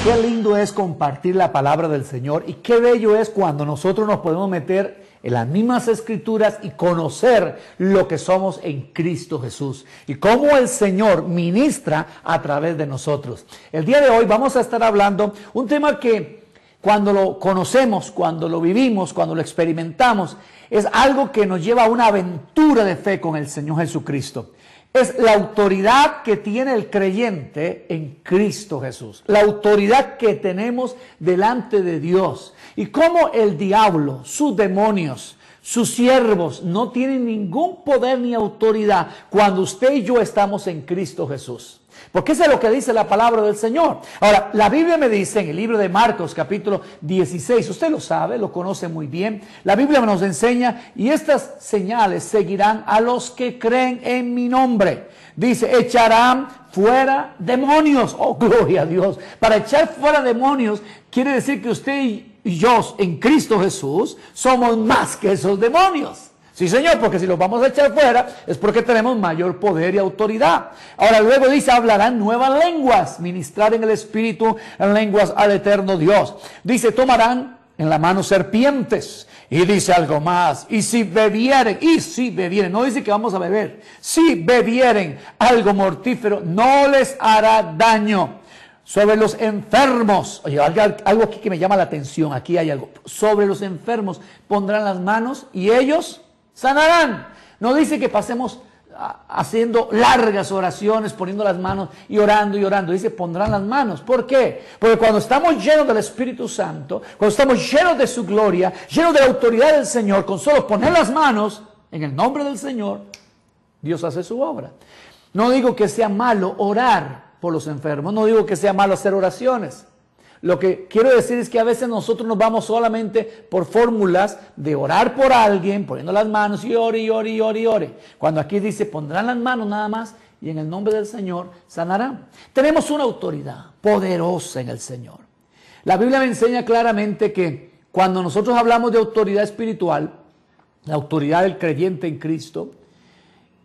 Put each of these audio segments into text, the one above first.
Qué lindo es compartir la palabra del Señor y qué bello es cuando nosotros nos podemos meter en las mismas escrituras y conocer lo que somos en Cristo Jesús y cómo el Señor ministra a través de nosotros. El día de hoy vamos a estar hablando un tema que cuando lo conocemos, cuando lo vivimos, cuando lo experimentamos, es algo que nos lleva a una aventura de fe con el Señor Jesucristo. Es la autoridad que tiene el creyente en Cristo Jesús. La autoridad que tenemos delante de Dios. Y cómo el diablo, sus demonios, sus siervos no tienen ningún poder ni autoridad cuando usted y yo estamos en Cristo Jesús. Porque eso es lo que dice la palabra del Señor. Ahora, la Biblia me dice en el libro de Marcos, capítulo 16, usted lo sabe, lo conoce muy bien. La Biblia nos enseña, y estas señales seguirán a los que creen en mi nombre. Dice, echarán fuera demonios. Oh, gloria a Dios. Para echar fuera demonios, quiere decir que usted y yo en Cristo Jesús somos más que esos demonios. Sí, Señor, porque si los vamos a echar fuera es porque tenemos mayor poder y autoridad. Ahora luego dice, hablarán nuevas lenguas, ministrar en el Espíritu en lenguas al eterno Dios. Dice, tomarán en la mano serpientes. Y dice algo más, y si bebieren, no dice que vamos a beber, si bebieren algo mortífero, no les hará daño. Sobre los enfermos, oye, algo aquí que me llama la atención, aquí hay algo, sobre los enfermos pondrán las manos y ellos sanarán. No dice que pasemos haciendo largas oraciones, poniendo las manos y orando y orando. Dice, pondrán las manos. ¿Por qué? Porque cuando estamos llenos del Espíritu Santo, cuando estamos llenos de su gloria, llenos de la autoridad del Señor, con solo poner las manos en el nombre del Señor, Dios hace su obra. No digo que sea malo orar por los enfermos, no digo que sea malo hacer oraciones. Lo que quiero decir es que a veces nosotros nos vamos solamente por fórmulas de orar por alguien, poniendo las manos y ore, y ore, y ore, y ore. Cuando aquí dice, pondrán las manos nada más y en el nombre del Señor sanarán. Tenemos una autoridad poderosa en el Señor. La Biblia me enseña claramente que cuando nosotros hablamos de autoridad espiritual, la autoridad del creyente en Cristo,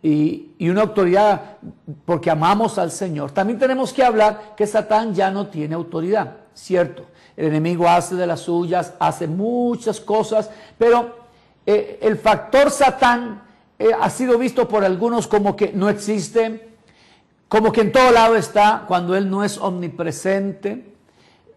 y una autoridad porque amamos al Señor, también tenemos que hablar que Satán ya no tiene autoridad. Cierto, el enemigo hace de las suyas, hace muchas cosas, pero el factor Satán ha sido visto por algunos como que no existe, como que en todo lado está, cuando él no es omnipresente.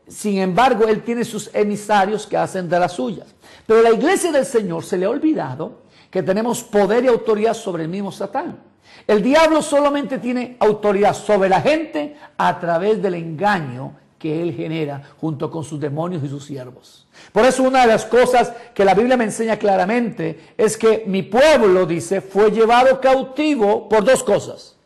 Sin embargo, él tiene sus emisarios que hacen de las suyas. Pero la iglesia del Señor se le ha olvidado que tenemos poder y autoridad sobre el mismo Satán. El diablo solamente tiene autoridad sobre la gente a través del engaño que él genera junto con sus demonios y sus siervos. Por eso una de las cosas que la Biblia me enseña claramente es que mi pueblo, dice, fue llevado cautivo por dos cosas.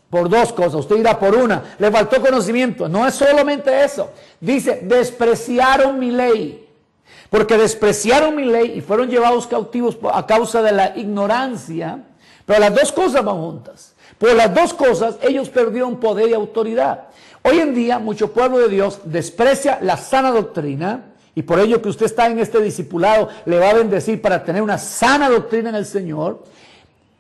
Por dos cosas. Usted dirá por una, le faltó conocimiento. No es solamente eso. Dice, despreciaron mi ley. Porque despreciaron mi ley y fueron llevados cautivos a causa de la ignorancia. Pero las dos cosas van juntas. Por las dos cosas ellos perdieron poder y autoridad. Hoy en día mucho pueblo de Dios desprecia la sana doctrina, y por ello que usted está en este discipulado le va a bendecir para tener una sana doctrina en el Señor.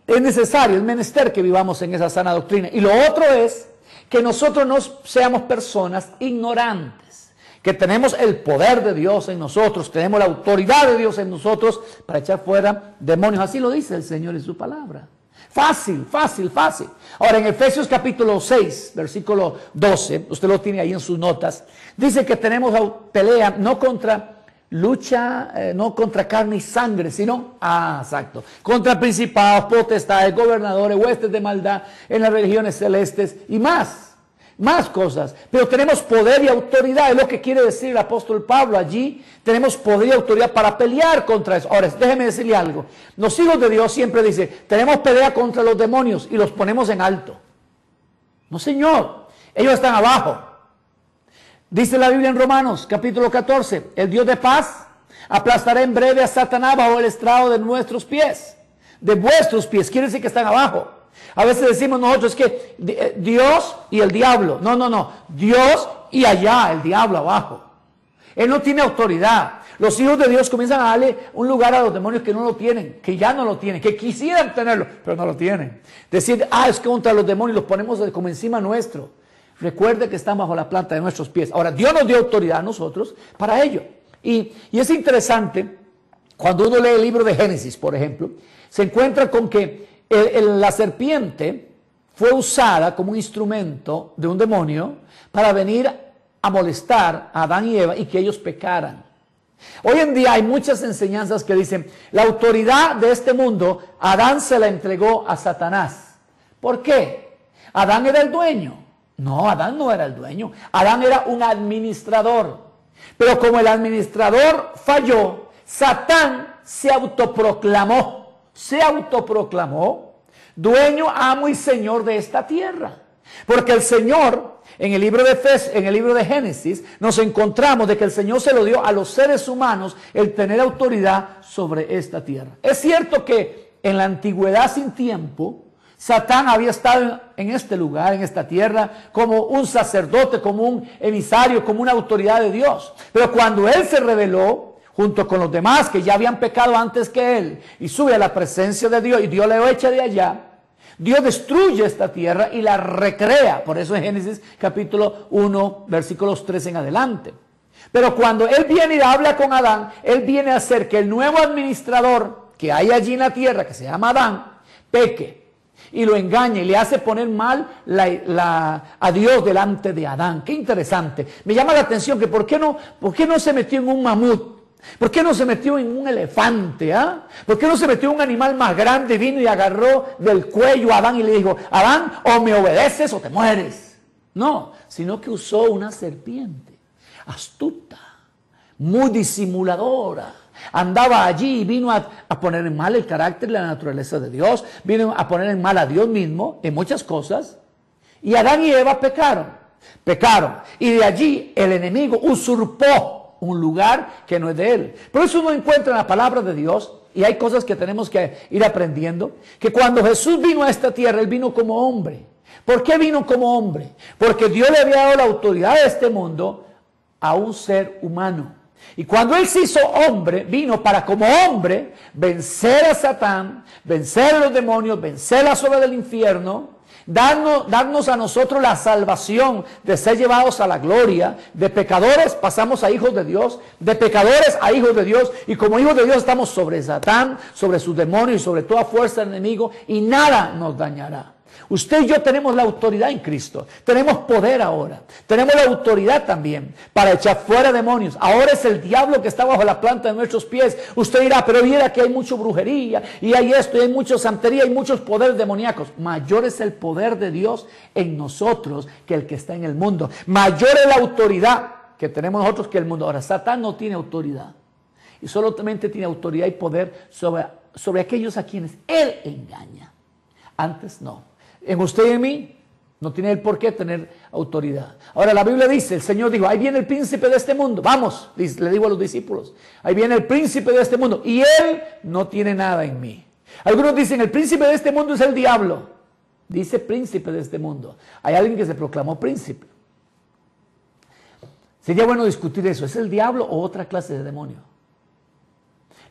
Es necesario, es menester que vivamos en esa sana doctrina. Y lo otro es que nosotros no seamos personas ignorantes, que tenemos el poder de Dios en nosotros, tenemos la autoridad de Dios en nosotros para echar fuera demonios. Así lo dice el Señor en su palabra. Fácil, fácil, fácil. Ahora en Efesios capítulo 6, versículo 12, usted lo tiene ahí en sus notas, dice que tenemos pelea no contra no contra carne y sangre, sino, exacto, contra principados, potestades, gobernadores, huestes de maldad en las regiones celestes y más cosas. Pero tenemos poder y autoridad, es lo que quiere decir el apóstol Pablo allí. Tenemos poder y autoridad para pelear contra eso. Ahora, déjeme decirle algo. Los hijos de Dios siempre dicen, tenemos pelea contra los demonios y los ponemos en alto. No, señor, ellos están abajo. Dice la Biblia en Romanos capítulo 14, el Dios de paz aplastará en breve a Satanás bajo el estrado de nuestros pies, de vuestros pies. Quiere decir que están abajo. A veces decimos nosotros que Dios y el diablo. No. Dios y allá el diablo abajo. Él no tiene autoridad. Los hijos de Dios comienzan a darle un lugar a los demonios que no lo tienen, que ya no lo tienen, que quisieran tenerlo, pero no lo tienen. Decir, es que contra los demonios los ponemos como encima nuestro. Recuerde que están bajo la planta de nuestros pies. Ahora, Dios nos dio autoridad a nosotros para ello. Y es interesante, cuando uno lee el libro de Génesis, por ejemplo, se encuentra con que la serpiente fue usada como un instrumento de un demonio para venir a molestar a Adán y Eva y que ellos pecaran. Hoy en día hay muchas enseñanzas que dicen, la autoridad de este mundo, Adán se la entregó a Satanás. ¿Por qué? Adán era el dueño. No, Adán no era el dueño. Adán era un administrador. Pero como el administrador falló, Satán se autoproclamó dueño, amo y señor de esta tierra. Porque el Señor, en el libro de Génesis, nos encontramos de que el Señor se lo dio a los seres humanos el tener autoridad sobre esta tierra. Es cierto que en la antigüedad sin tiempo, Satán había estado en este lugar, en esta tierra, como un sacerdote, como un emisario, como una autoridad de Dios. Pero cuando él se rebeló, junto con los demás que ya habían pecado antes que él, y sube a la presencia de Dios, y Dios le echa de allá, Dios destruye esta tierra y la recrea. Por eso en Génesis capítulo 1, versículos 3 en adelante. Pero cuando él viene y habla con Adán, él viene a hacer que el nuevo administrador que hay allí en la tierra, que se llama Adán, peque y lo engaña y le hace poner mal a Dios delante de Adán. Qué interesante. Me llama la atención que ¿por qué no se metió en un mamut? ¿Por qué no se metió en un elefante? ¿Por qué no se metió en un animal más grande? Vino y agarró del cuello a Adán y le dijo, Adán, o me obedeces o te mueres. No, sino que usó una serpiente astuta, muy disimuladora. Andaba allí y vino a poner en mal el carácter y la naturaleza de Dios. Vino a poner en mal a Dios mismo en muchas cosas. Y Adán y Eva pecaron. Y de allí el enemigo usurpó un lugar que no es de él. Por eso uno encuentra en la palabra de Dios, y hay cosas que tenemos que ir aprendiendo, que cuando Jesús vino a esta tierra, él vino como hombre. ¿Por qué vino como hombre? Porque Dios le había dado la autoridad de este mundo a un ser humano. Y cuando él se hizo hombre, vino para como hombre vencer a Satán, vencer a los demonios, vencer las obras del infierno, darnos a nosotros la salvación de ser llevados a la gloria. De pecadores pasamos a hijos de Dios, de pecadores a hijos de Dios, y como hijos de Dios estamos sobre Satán, sobre sus demonios y sobre toda fuerza del enemigo, y nada nos dañará. Usted y yo tenemos la autoridad en Cristo, tenemos poder ahora, tenemos la autoridad también para echar fuera demonios. Ahora es el diablo que está bajo la planta de nuestros pies. Usted dirá, pero mira que hay mucha brujería, y hay esto, y hay mucha santería, y muchos poderes demoníacos. Mayor es el poder de Dios en nosotros que el que está en el mundo. Mayor es la autoridad que tenemos nosotros que el mundo. Ahora, Satán no tiene autoridad, y solamente tiene autoridad y poder sobre aquellos a quienes él engaña. Antes no. En usted y en mí no tiene el por qué tener autoridad. Ahora la Biblia dice, el Señor dijo, ahí viene el príncipe de este mundo. Vamos, le digo a los discípulos, ahí viene el príncipe de este mundo y él no tiene nada en mí. Algunos dicen, el príncipe de este mundo es el diablo. Dice príncipe de este mundo. Hay alguien que se proclamó príncipe. Sería bueno discutir eso. ¿Es el diablo o otra clase de demonio?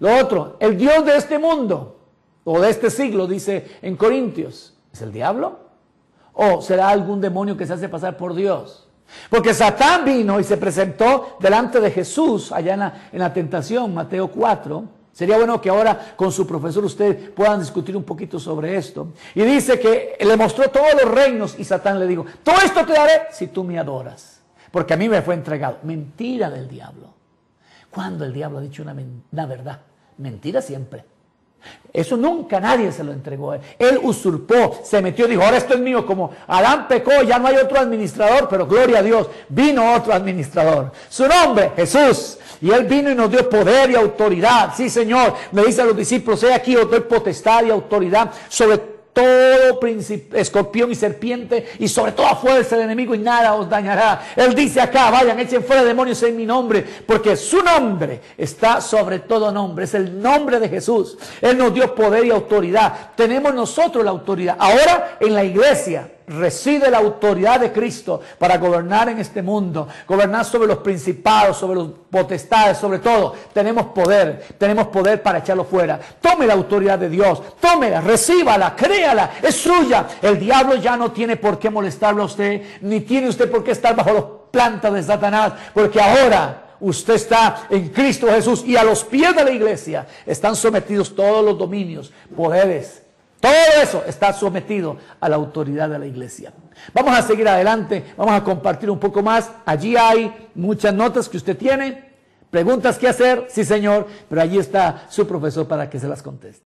Lo otro, el Dios de este mundo o de este siglo, dice en Corintios. ¿Es el diablo? ¿O será algún demonio que se hace pasar por Dios? Porque Satán vino y se presentó delante de Jesús allá en la tentación, Mateo 4. Sería bueno que ahora con su profesor ustedes puedan discutir un poquito sobre esto. Y dice que le mostró todos los reinos y Satán le dijo, todo esto te daré si tú me adoras, porque a mí me fue entregado. Mentira del diablo. ¿Cuándo el diablo ha dicho una verdad? Mentira siempre. Eso nunca nadie se lo entregó a él. Él usurpó, se metió, dijo, ahora esto es mío. Como Adán pecó, ya no hay otro administrador, pero gloria a Dios, vino otro administrador. Su nombre, Jesús. Y él vino y nos dio poder y autoridad. Sí, Señor, me dice a los discípulos, he aquí os doy potestad y autoridad sobre todo escorpión y serpiente y sobre toda fuerza del enemigo y nada os dañará. Él dice acá, vayan, echen fuera demonios en mi nombre, porque su nombre está sobre todo nombre, es el nombre de Jesús. Él nos dio poder y autoridad, tenemos nosotros la autoridad. Ahora en la iglesia reside la autoridad de Cristo para gobernar en este mundo, gobernar sobre los principados, sobre los potestades, sobre todo. Tenemos poder para echarlo fuera. Tome la autoridad de Dios, tómela, recíbala, créala, es suya. El diablo ya no tiene por qué molestarlo a usted, ni tiene usted por qué estar bajo los plantas de Satanás, porque ahora usted está en Cristo Jesús y a los pies de la iglesia están sometidos todos los dominios, poderes. Todo eso está sometido a la autoridad de la iglesia. Vamos a seguir adelante, vamos a compartir un poco más. Allí hay muchas notas que usted tiene, preguntas que hacer, sí señor, pero allí está su profesor para que se las conteste.